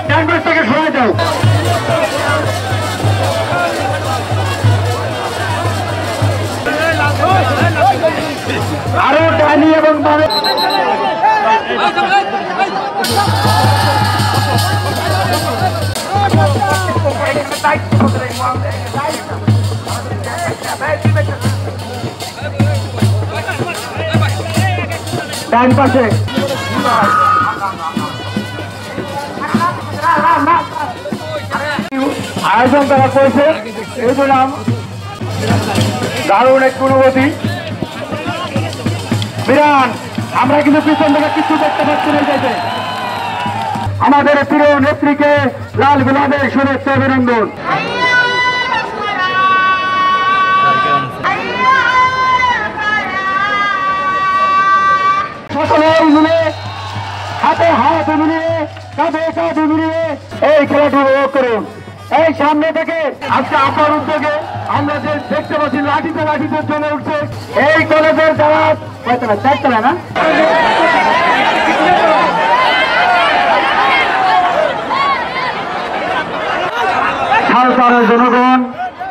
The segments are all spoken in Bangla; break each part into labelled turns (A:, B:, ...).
A: ক্যানভাসটাকে সরে যাও। আরো ডানি এবং ডান পাশে আয়োজন করা করেছে, এই নাম দারুণ এক অনুভূতি। বিরান আমরা কিন্তু পিছন থেকে কিছু দেখতে পাচ্ছি না। যাইতে আমাদের প্রিয় নেত্রীকে লাল গোলাপের শুভেচ্ছা অভিনন্দন। সকলে মিলে হাতে হাত মিলিয়ে কাঁধে কাঁধে মিলিয়ে এই খেলাটি উপভোগ করুন। এই সামনে থেকে আজকে আপনার উদ্যোগে আমরা যে দেখতে পাচ্ছি লাঠিতে লাঠিতে চলে উঠছে এই কলেজের যারা চারতলা না সাঁওতালের জনগণ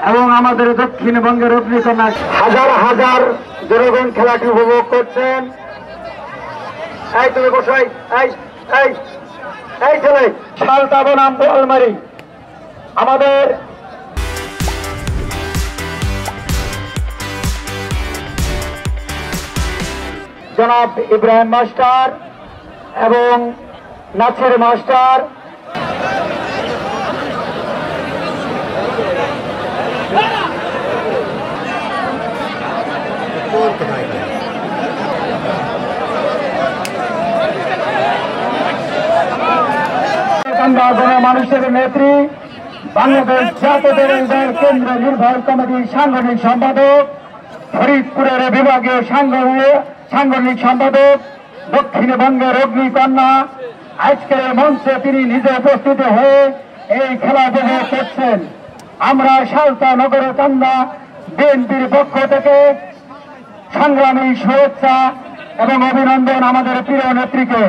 A: এবং আমাদের দক্ষিণবঙ্গের অগ্নিকন্যা হাজার হাজার জনগণ খেলাটি উপভোগ করছেন। এই তুমি বসাই এই ছেলে সালতা বনাম বোয়ালমারি আমাদের জনাব ইব্রাহিম মাস্টার এবং নাছির মাস্টার মানুষের নেত্রী বাংলাদেশ জাতীয় দল কেন্দ্র নির্বাহী কমিটির সাংগঠনিক সম্পাদক ফরিদপুরের বিভাগীয় সাংগঠনিক সম্পাদক দক্ষিণবঙ্গের অগ্নিকন্যা আজকের মঞ্চে তিনি নিজে উপস্থিত হয়ে এই খেলা উপভোগ করছেন। আমরা সালতা নগর কান্দা বিএনপির পক্ষ থেকে সংগ্রামী শুভেচ্ছা এবং অভিনন্দন আমাদের প্রিয় নেত্রীকে।